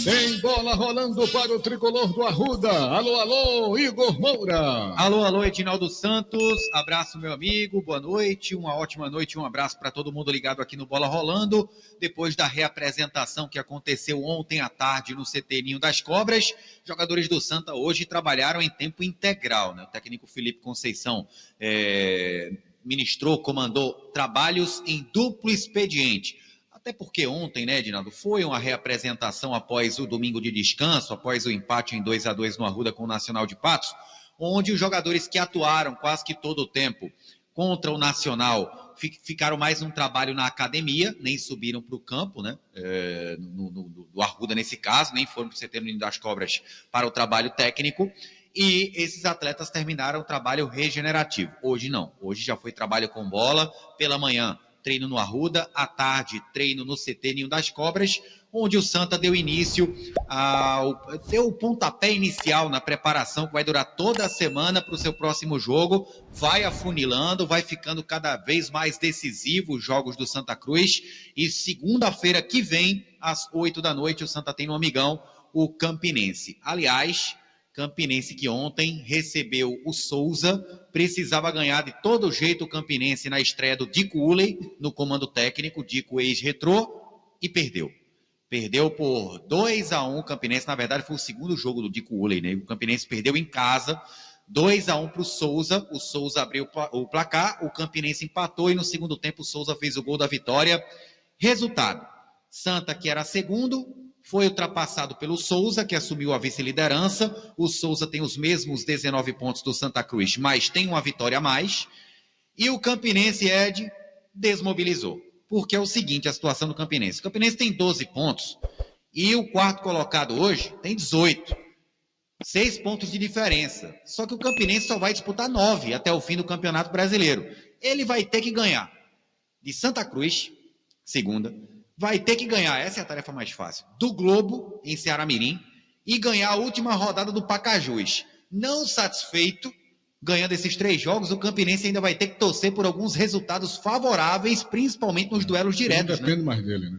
Tem bola rolando para o tricolor do Arruda. Alô, alô, Igor Moura. Alô, alô, Edinaldo Santos. Abraço, meu amigo. Boa noite. Uma ótima noite. Um abraço para todo mundo ligado aqui no Bola Rolando. Depois da reapresentação que aconteceu ontem à tarde no CT Ninho das Cobras, jogadores do Santa hoje trabalharam em tempo integral, né? O técnico Felipe Conceição ministrou, comandou trabalhos em duplo expediente. Até porque ontem, né, Edinaldo, foi uma reapresentação após o domingo de descanso, após o empate em 2-2 no Arruda com o Nacional de Patos, onde os jogadores que atuaram quase que todo o tempo contra o Nacional ficaram mais num trabalho na academia, nem subiram para o campo, né, do Arruda nesse caso, nem foram para o CT Ninho das Cobras para o trabalho técnico, e esses atletas terminaram o trabalho regenerativo. Hoje não, hoje já foi trabalho com bola, pela manhã treino no Arruda, à tarde treino no CT Ninho das Cobras, onde o Santa deu início, deu o pontapé inicial na preparação que vai durar toda a semana para o seu próximo jogo, vai afunilando, vai ficando cada vez mais decisivo os jogos do Santa Cruz, e segunda-feira que vem, às 8 da noite, o Santa tem no Amigão o Campinense. Aliás, Campinense que ontem recebeu o Souza, precisava ganhar de todo jeito o Campinense na estreia do Dico Uley, no comando técnico, Dico ex-retrô, e perdeu. Perdeu por 2-1 o Campinense, na verdade foi o segundo jogo do Dico Uley, né? O Campinense perdeu em casa, 2-1 para o Souza abriu o placar, o Campinense empatou e no segundo tempo o Souza fez o gol da vitória. Resultado, Santa, que era segundo, foi ultrapassado pelo Souza, que assumiu a vice-liderança. O Souza tem os mesmos 19 pontos do Santa Cruz, mas tem uma vitória a mais. E o Campinense, Ed, desmobilizou. Porque é o seguinte, a situação do Campinense. O Campinense tem 12 pontos e o quarto colocado hoje tem 18. 6 pontos de diferença. Só que o Campinense só vai disputar 9 até o fim do Campeonato Brasileiro. Ele vai ter que ganhar de Santa Cruz, segunda, vai ter que ganhar, essa é a tarefa mais fácil, do Globo, em Ceará-Mirim, e ganhar a última rodada do Pacajus. Não satisfeito, ganhando esses 3 jogos, o Campinense ainda vai ter que torcer por alguns resultados favoráveis, principalmente nos duelos diretos. Não depende mais dele,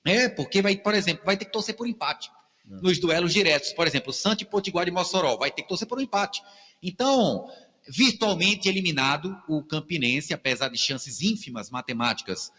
né? Porque, por exemplo, vai ter que torcer por empate nos duelos diretos. Por exemplo, o Santa e Potiguar de Mossoró, vai ter que torcer por um empate. Então, virtualmente eliminado o Campinense, apesar de chances ínfimas matemáticas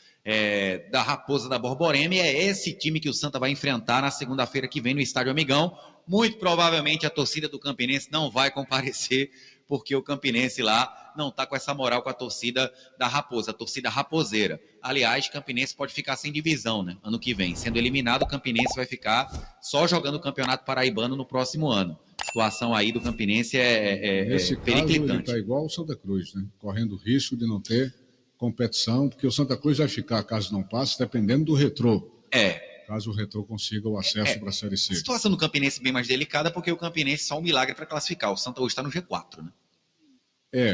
da Raposa da Borborema, é esse time que o Santa vai enfrentar na segunda-feira que vem no Estádio Amigão. Muito provavelmente a torcida do Campinense não vai comparecer, porque o Campinense lá não está com essa moral com a torcida da Raposa, a torcida raposeira. Aliás, o Campinense pode ficar sem divisão, né? Ano que vem. Sendo eliminado, o Campinense vai ficar só jogando o Campeonato Paraibano no próximo ano. A situação aí do Campinense Nesse periclitante. caso, ele está igual o Santa Cruz, né? Correndo o risco de não ter competição, porque o Santa Cruz vai ficar, caso não passe, dependendo do Retrô. Caso o Retrô consiga o acesso para a Série C. A situação do Campinense é bem mais delicada, porque o Campinense só um milagre para classificar. O Santa hoje está no G4, né?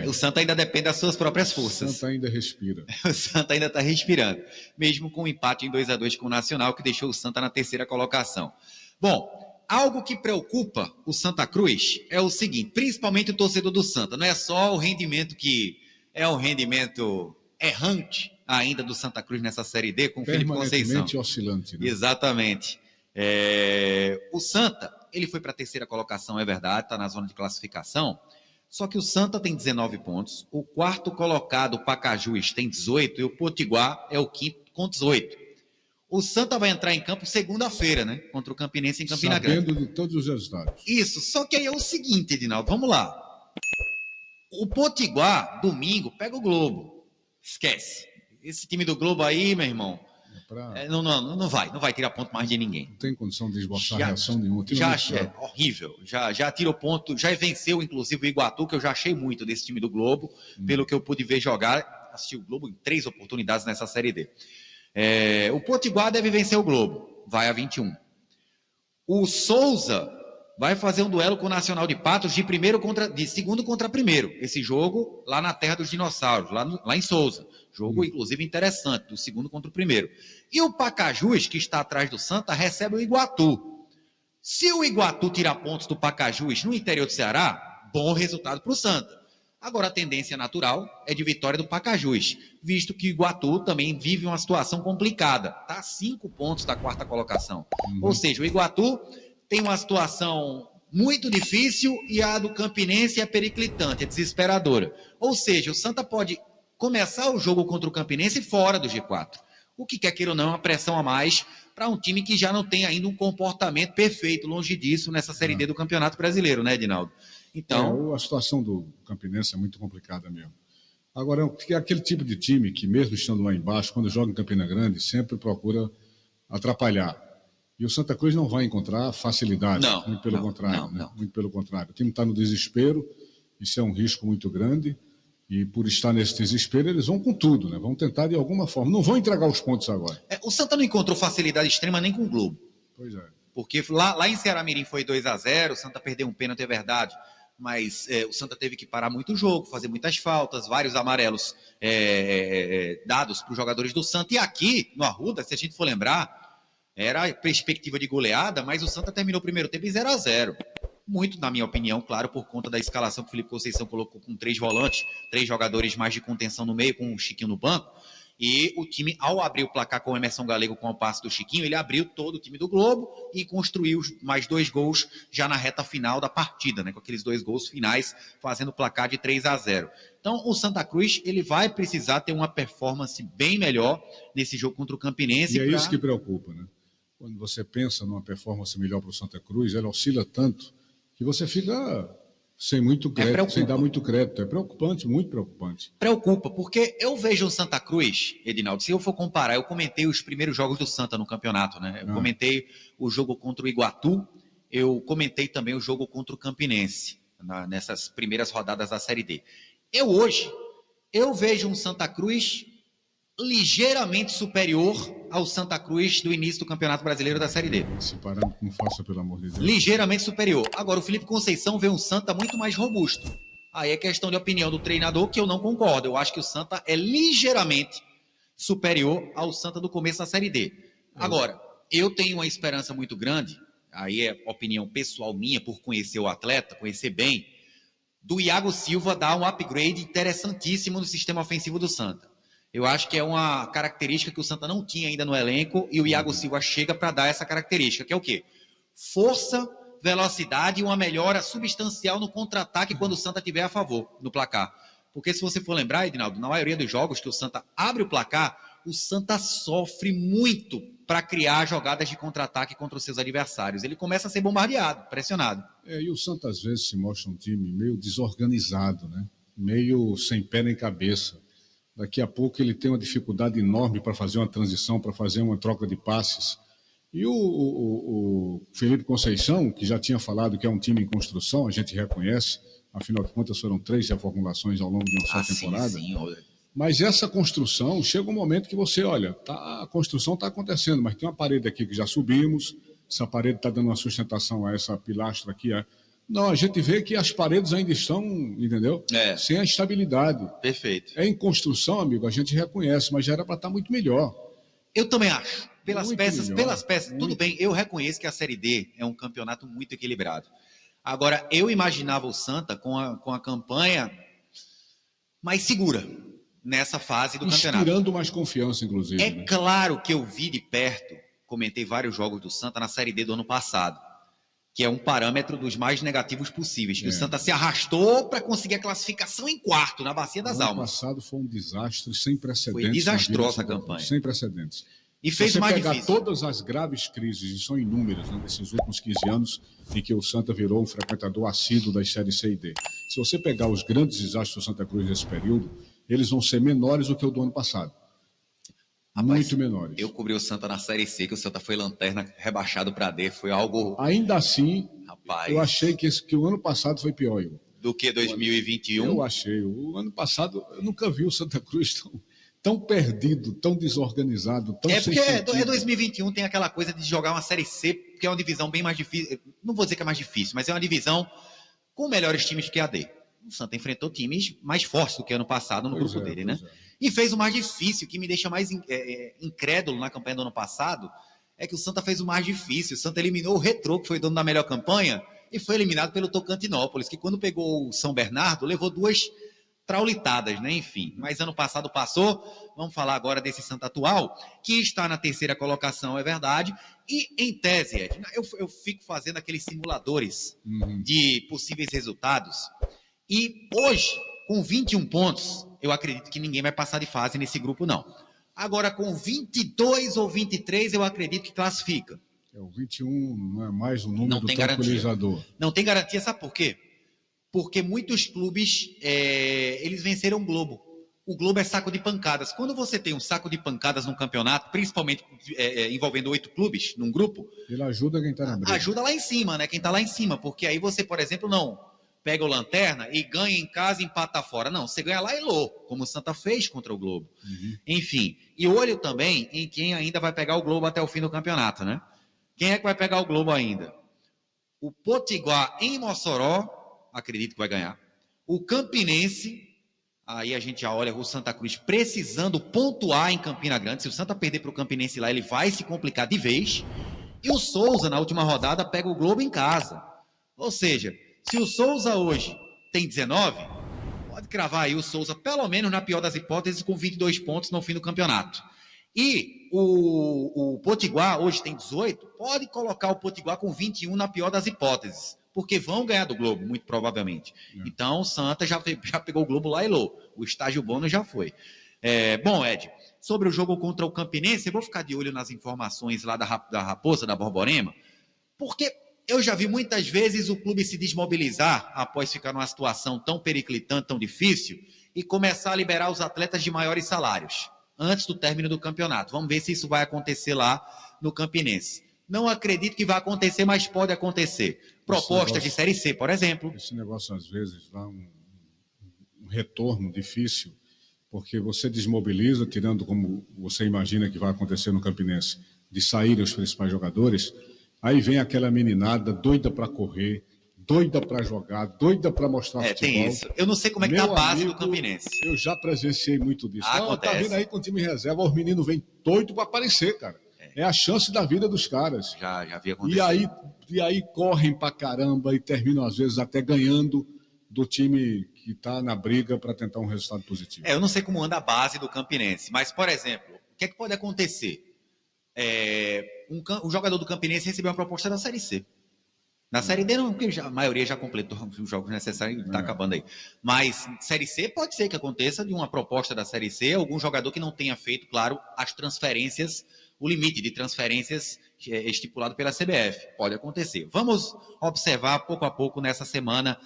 O Santa ainda depende das suas próprias forças. O Santa ainda respira. O Santa ainda está respirando. Mesmo com o empate em 2-2 com o Nacional, que deixou o Santa na terceira colocação. Bom, algo que preocupa o Santa Cruz é o seguinte, principalmente o torcedor do Santa, não é só o rendimento que é um rendimento errante ainda do Santa Cruz nessa Série D com o Felipe Conceição. Permanentemente oscilante, né? Exatamente. O Santa, ele foi para a terceira colocação, é verdade, está na zona de classificação, só que o Santa tem 19 pontos, o quarto colocado, o Pacajus, tem 18 e o Potiguar é o quinto com 18. O Santa vai entrar em campo segunda-feira, né? Contra o Campinense em Campina Grande. Sabendo de todos os resultados. Isso, só que aí é o seguinte, Edinaldo, vamos lá. O Potiguar, domingo, pega o Globo. Esquece. Esse time do Globo aí, meu irmão, não vai tirar ponto mais de ninguém. Não tem condição de esboçar reação nenhuma. Horrível. Já tirou ponto, já venceu, inclusive, o Iguatu, que eu já achei muito desse time do Globo, pelo que eu pude ver jogar. Assisti o Globo em 3 oportunidades nessa Série D. O Potiguar deve vencer o Globo, vai a 21. O Souza vai fazer um duelo com o Nacional de Patos de segundo contra primeiro. Esse jogo lá na terra dos dinossauros, lá em Souza. Jogo, inclusive, interessante, do segundo contra o primeiro. E o Pacajus, que está atrás do Santa, recebe o Iguatu. Se o Iguatu tirar pontos do Pacajus no interior do Ceará, bom resultado para o Santa. Agora, a tendência natural é de vitória do Pacajus, visto que o Iguatu também vive uma situação complicada. Está a 5 pontos da 4ª colocação. Ou seja, o Iguatu tem uma situação muito difícil e a do Campinense é periclitante, é desesperadora. Ou seja, o Santa pode começar o jogo contra o Campinense fora do G4. O que quer queira ou não é uma pressão a mais para um time que já não tem ainda um comportamento perfeito, longe disso, nessa Série D do Campeonato Brasileiro, né, Edinaldo? Então, a situação do Campinense é muito complicada mesmo. Agora, é aquele tipo de time que, mesmo estando lá embaixo, quando joga em Campina Grande, sempre procura atrapalhar. E o Santa Cruz não vai encontrar facilidade, muito pelo contrário. Muito pelo contrário. O time está no desespero, isso é um risco muito grande, e por estar nesse desespero, eles vão com tudo, né? Vão tentar de alguma forma. Não vão entregar os pontos agora. O Santa não encontrou facilidade extrema nem com o Globo. Pois é. Porque lá em Ceará-Mirim foi 2-0, o Santa perdeu um pênalti, é verdade, mas o Santa teve que parar muito o jogo, fazer muitas faltas, vários amarelos dados para os jogadores do Santa. E aqui, no Arruda, se a gente for lembrar, era perspectiva de goleada, mas o Santa terminou o primeiro tempo em 0-0. Muito, na minha opinião, claro, por conta da escalação que o Felipe Conceição colocou com 3 volantes, 3 jogadores mais de contenção no meio, com o Chiquinho no banco. E o time, ao abrir o placar com o Emerson Galego com o passe do Chiquinho, ele abriu todo o time do Globo e construiu mais 2 gols já na reta final da partida, né? Com aqueles 2 gols finais, fazendo o placar de 3-0. Então, o Santa Cruz, ele vai precisar ter uma performance bem melhor nesse jogo contra o Campinense. E é isso que preocupa, né? Quando você pensa numa performance melhor para o Santa Cruz, ela oscila tanto que você fica sem muito crédito, sem dar muito crédito. É preocupante, muito preocupante. Preocupa, porque eu vejo o Santa Cruz, Edinaldo, se eu for comparar, eu comentei os primeiros jogos do Santa no campeonato, né? Eu comentei o jogo contra o Iguatu, eu comentei também o jogo contra o Campinense, nessas primeiras rodadas da Série D. Eu vejo um Santa Cruz ligeiramente superior ao Santa Cruz do início do Campeonato Brasileiro da Série D. Se parando com força, pelo amor de Deus. Ligeiramente superior. Agora, o Felipe Conceição vê um Santa muito mais robusto. Aí é questão de opinião do treinador, que eu não concordo. Eu acho que o Santa é ligeiramente superior ao Santa do começo da Série D. Agora, eu tenho uma esperança muito grande, aí é opinião pessoal minha, por conhecer o atleta, conhecer bem, do Iago Silva dar um upgrade interessantíssimo no sistema ofensivo do Santa. Eu acho que é uma característica que o Santa não tinha ainda no elenco e o Iago Silva chega para dar essa característica, que é o quê? Força, velocidade e uma melhora substancial no contra-ataque quando o Santa tiver a favor no placar. Porque se você for lembrar, Edinaldo, na maioria dos jogos que o Santa abre o placar, o Santa sofre muito para criar jogadas de contra-ataque contra os seus adversários. Ele começa a ser bombardeado, pressionado. E o Santa às vezes se mostra um time meio desorganizado, né? Meio sem pé nem cabeça. Daqui a pouco ele tem uma dificuldade enorme para fazer uma transição, para fazer uma troca de passes. E o Felipe Conceição, que já tinha falado que é um time em construção, a gente reconhece, afinal de contas foram 3 reformulações ao longo de uma só temporada. Sim. Mas essa construção, chega um momento que você, olha, a construção está acontecendo, mas tem uma parede aqui que já subimos, essa parede está dando uma sustentação a essa pilastra aqui. Não, a gente vê que as paredes ainda estão, entendeu? Sem a estabilidade. Perfeito. É em construção, amigo, a gente reconhece, mas já era para estar muito melhor. Eu também acho. Pelas peças, muito. Tudo bem, eu reconheço que a Série D é um campeonato muito equilibrado. Agora, eu imaginava o Santa com a campanha mais segura nessa fase do campeonato. Inspirando mais confiança, inclusive. É claro que eu vi de perto, comentei vários jogos do Santa na Série D do ano passado, que é um parâmetro dos mais negativos possíveis, que o Santa se arrastou para conseguir a classificação em quarto, na Bacia das Almas. O ano passado foi um desastre sem precedentes. Foi desastrosa a campanha. Sem precedentes. E fez o mais difícil. Se você pegar todas as graves crises, e são inúmeras, né, nesses últimos 15 anos, em que o Santa virou um frequentador assíduo das séries C e D. Se você pegar os grandes desastres do Santa Cruz nesse período, eles vão ser menores do que o do ano passado. Muito menores. Eu cobri o Santa na Série C, que o Santa foi lanterna, rebaixado para D, foi algo... Ainda assim, eu achei que o ano passado foi pior, Igor. Do que 2021? Eu achei. O ano passado, eu nunca vi o Santa Cruz tão perdido, tão desorganizado, tão sem sentido. Porque 2021 tem aquela coisa de jogar uma Série C, que é uma divisão bem mais difícil. Não vou dizer que é mais difícil, mas é uma divisão com melhores times que a D. O Santa enfrentou times mais fortes do que ano passado no grupo dele, né? E fez o mais difícil. O que me deixa mais incrédulo na campanha do ano passado é que o Santa fez o mais difícil. O Santa eliminou o Retrô, que foi dono da melhor campanha, e foi eliminado pelo Tocantinópolis, que quando pegou o São Bernardo, levou 2 traulitadas, né? Enfim, mas ano passado passou. Vamos falar agora desse Santa atual, que está na terceira colocação, é verdade. E, em tese, Ed, eu fico fazendo aqueles simuladores de possíveis resultados. E hoje, com 21 pontos, eu acredito que ninguém vai passar de fase nesse grupo, não. Agora, com 22 ou 23, eu acredito que classifica. O 21 não é mais um número não tem tranquilizador. Garantia. Não tem garantia, sabe por quê? Porque muitos clubes, eles venceram o Globo. O Globo é saco de pancadas. Quando você tem um saco de pancadas num campeonato, principalmente envolvendo 8 clubes num grupo... Ele ajuda quem está na briga. Ajuda lá em cima, né? Quem está lá em cima. Porque aí você, por exemplo, não pega o Lanterna e ganha em casa e empata fora. Não, você ganha lá e lô, como o Santa fez contra o Globo. Enfim, e olho também em quem ainda vai pegar o Globo até o fim do campeonato, né? Quem é que vai pegar o Globo ainda? O Potiguar em Mossoró, acredito que vai ganhar. O Campinense, aí a gente já olha o Santa Cruz precisando pontuar em Campina Grande. Se o Santa perder para o Campinense lá, ele vai se complicar de vez. E o Souza, na última rodada, pega o Globo em casa. Ou seja, se o Souza hoje tem 19, pode cravar aí o Souza, pelo menos na pior das hipóteses, com 22 pontos no fim do campeonato. E o Potiguar hoje tem 18, pode colocar o Potiguar com 21 na pior das hipóteses, porque vão ganhar do Globo, muito provavelmente. Então o Santa já pegou o Globo lá e lô. O estágio bônus já foi. Bom, Ed, sobre o jogo contra o Campinense, eu vou ficar de olho nas informações lá da Raposa, da Borborema, porque eu já vi muitas vezes o clube se desmobilizar após ficar numa situação tão periclitante, tão difícil, e começar a liberar os atletas de maiores salários antes do término do campeonato. Vamos ver se isso vai acontecer lá no Campinense. Não acredito que vai acontecer, mas pode acontecer. Propostas de Série C, por exemplo. Esse negócio, às vezes, dá um retorno difícil, porque você desmobiliza, tirando como você imagina que vai acontecer no Campinense, de saírem os principais jogadores, aí vem aquela meninada doida para correr, doida para jogar, doida para mostrar futebol. Tem isso. Eu não sei como é que está a base do Campinense. Eu já presenciei muito disso. Acontece. Tá vindo aí com o time reserva, os meninos vêm doido para aparecer, cara. É a chance da vida dos caras. Já vi acontecer. E aí correm para caramba e terminam, às vezes, até ganhando do time que está na briga para tentar um resultado positivo. Eu não sei como anda a base do Campinense, mas, por exemplo, o que é que pode acontecer? Um jogador do Campinense recebeu uma proposta da Série C. Na Série D, não, porque a maioria já completou os jogos necessários e está acabando aí. Mas Série C pode ser que aconteça de uma proposta da Série C, algum jogador que não tenha feito, claro, as transferências, o limite de transferências estipulado pela CBF. Pode acontecer. Vamos observar pouco a pouco nessa semana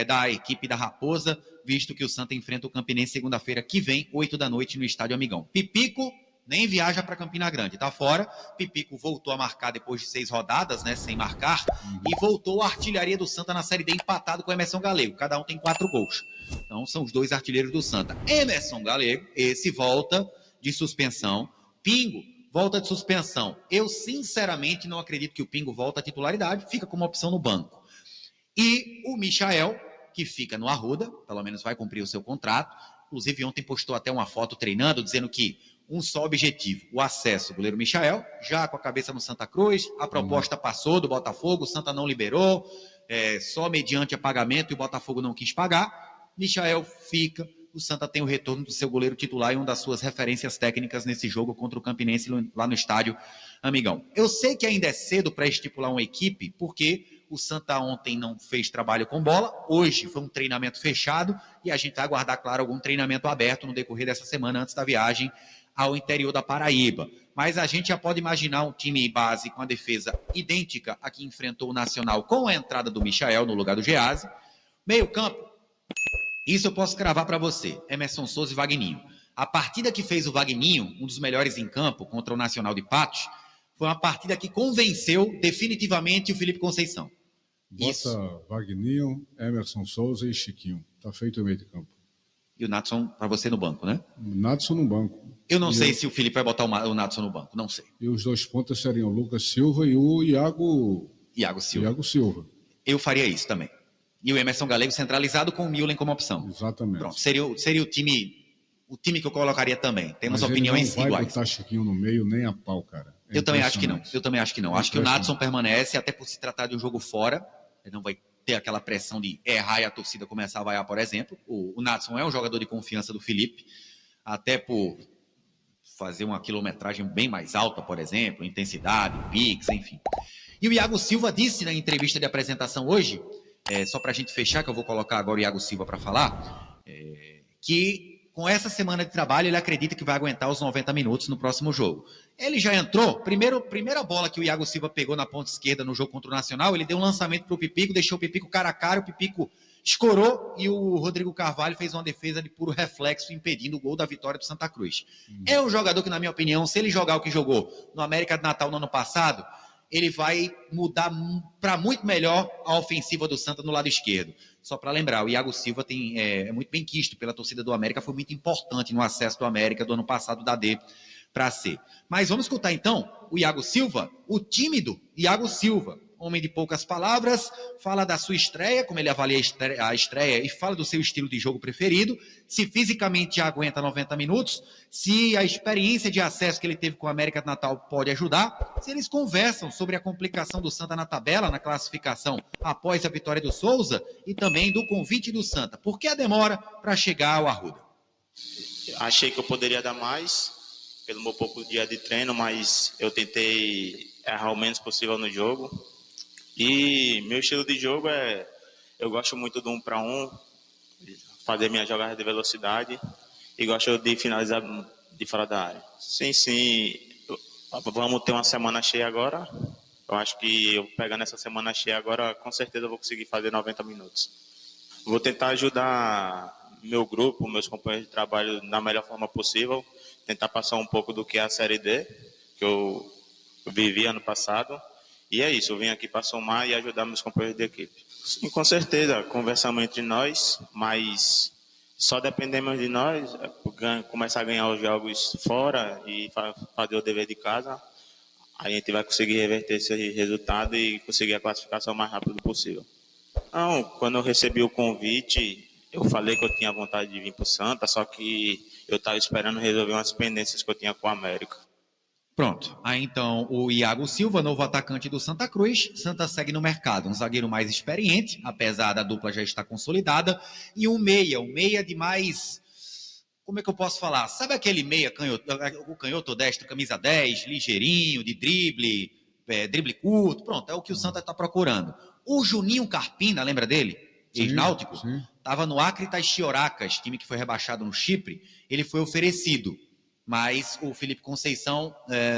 da equipe da Raposa, visto que o Santa enfrenta o Campinense segunda-feira que vem, 8 da noite, no Estádio Amigão. Pipico nem viaja para Campina Grande, tá fora. Pipico voltou a marcar depois de 6 rodadas, né, sem marcar, e voltou a artilharia do Santa na Série D empatado com o Emerson Galego. Cada um tem 4 gols. Então são os 2 artilheiros do Santa. Emerson Galego, esse volta de suspensão. Pingo volta de suspensão. Eu sinceramente não acredito que o Pingo volta à titularidade, fica como opção no banco. E o Michael, que fica no Arruda, pelo menos vai cumprir o seu contrato. Inclusive ontem postou até uma foto treinando, dizendo que um só objetivo, o acesso. O goleiro Michael, já com a cabeça no Santa Cruz, a proposta passou do Botafogo, o Santa não liberou, só mediante a pagamento, e o Botafogo não quis pagar. Michael fica, o Santa tem o retorno do seu goleiro titular e uma das suas referências técnicas nesse jogo contra o Campinense lá no Estádio Amigão. Eu sei que ainda é cedo para estipular uma equipe, porque o Santa ontem não fez trabalho com bola, hoje foi um treinamento fechado e a gente vai aguardar, claro, algum treinamento aberto no decorrer dessa semana antes da viagem ao interior da Paraíba. Mas a gente já pode imaginar um time base com a defesa idêntica a que enfrentou o Nacional, com a entrada do Michael no lugar do Geazi. Meio campo, isso eu posso cravar para você, Emerson Souza e Vagninho. A partida que fez o Vagninho, um dos melhores em campo, contra o Nacional de Patos, foi uma partida que convenceu definitivamente o Felipe Conceição. Bota Vagninho, Emerson Souza e Chiquinho. Tá feito o meio de campo. E o Natson para você no banco, né? O Natson no banco. Eu não sei se o Felipe vai botar o Natson no banco, não sei. E os 2 pontas seriam o Lucas Silva e o Iago Silva. Eu faria isso também. E o Emerson Galego centralizado com o Milen como opção. Exatamente. Pronto, seria o time que eu colocaria também. Temos opiniões iguais. Não vai botar Chiquinho no meio nem a pau, cara. Eu também acho que não. Acho que o Natson permanece, até por se tratar de um jogo fora. Ele não vai ter aquela pressão de errar e a torcida começar a vaiar, por exemplo. O Natson é um jogador de confiança do Felipe, até por fazer uma quilometragem bem mais alta, por exemplo, intensidade, piques, enfim. E o Iago Silva disse na entrevista de apresentação hoje, só para a gente fechar, que eu vou colocar agora o Iago Silva para falar, que com essa semana de trabalho ele acredita que vai aguentar os 90 minutos no próximo jogo. Ele já entrou, primeira bola que o Iago Silva pegou na ponta esquerda no jogo contra o Nacional, ele deu um lançamento para o Pipico, deixou o Pipico cara a cara, o Pipico escorou e o Rodrigo Carvalho fez uma defesa de puro reflexo, impedindo o gol da vitória do Santa Cruz. É um jogador que, na minha opinião, se ele jogar o que jogou no América de Natal no ano passado, ele vai mudar para muito melhor a ofensiva do Santa no lado esquerdo. Só para lembrar, o Iago Silva é muito bem quisto pela torcida do América, foi muito importante no acesso do América do ano passado da D para C. Mas vamos escutar então o Iago Silva, o tímido Iago Silva, homem de poucas palavras, fala da sua estreia, como ele avalia a estreia e fala do seu estilo de jogo preferido, se fisicamente já aguenta 90 minutos, se a experiência de acesso que ele teve com a América de Natal pode ajudar, se eles conversam sobre a complicação do Santa na tabela, na classificação após a vitória do Souza e também do convite do Santa. Por que a demora para chegar ao Arruda? Achei que eu poderia dar mais pelo meu pouco dia de treino, mas eu tentei errar o menos possível no jogo. E meu estilo de jogo eu gosto muito do 1 para 1, fazer minha jogada de velocidade e gosto de finalizar de fora da área. Sim, vamos ter uma semana cheia agora. Eu acho que eu pegando essa semana cheia agora, com certeza eu vou conseguir fazer 90 minutos. Vou tentar ajudar meu grupo, meus companheiros de trabalho da melhor forma possível, tentar passar um pouco do que é a Série D, que eu vivi ano passado. E é isso, eu vim aqui para somar e ajudar meus companheiros de equipe. Sim, com certeza, conversamos entre nós, mas só dependemos de nós, começar a ganhar os jogos fora e fazer o dever de casa, a gente vai conseguir reverter esse resultado e conseguir a classificação o mais rápido possível. Não, quando eu recebi o convite, eu falei que eu tinha vontade de vir para o Santa, só que eu estava esperando resolver umas pendências que eu tinha com o América. Pronto, aí então o Iago Silva, novo atacante do Santa Cruz, Santa segue no mercado, um zagueiro mais experiente, apesar da dupla já estar consolidada, e um meia de mais, como é que eu posso falar? Sabe aquele meia canhoto, o canhoto destro, camisa 10, ligeirinho, de drible curto, pronto, é o que o Santa está procurando. O Juninho Carpina, lembra dele? Ex-náutico? Estava no Acre Chioracas, time que foi rebaixado no Chipre, ele foi oferecido. Mas o Felipe Conceição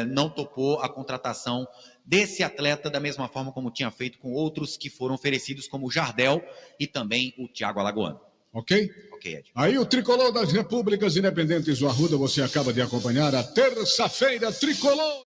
não topou a contratação desse atleta da mesma forma como tinha feito com outros que foram oferecidos, como o Jardel e também o Thiago Alagoano. Ok? Ok, Ed. Aí o Tricolor das Repúblicas Independentes do Arruda, você acaba de acompanhar a terça-feira Tricolor.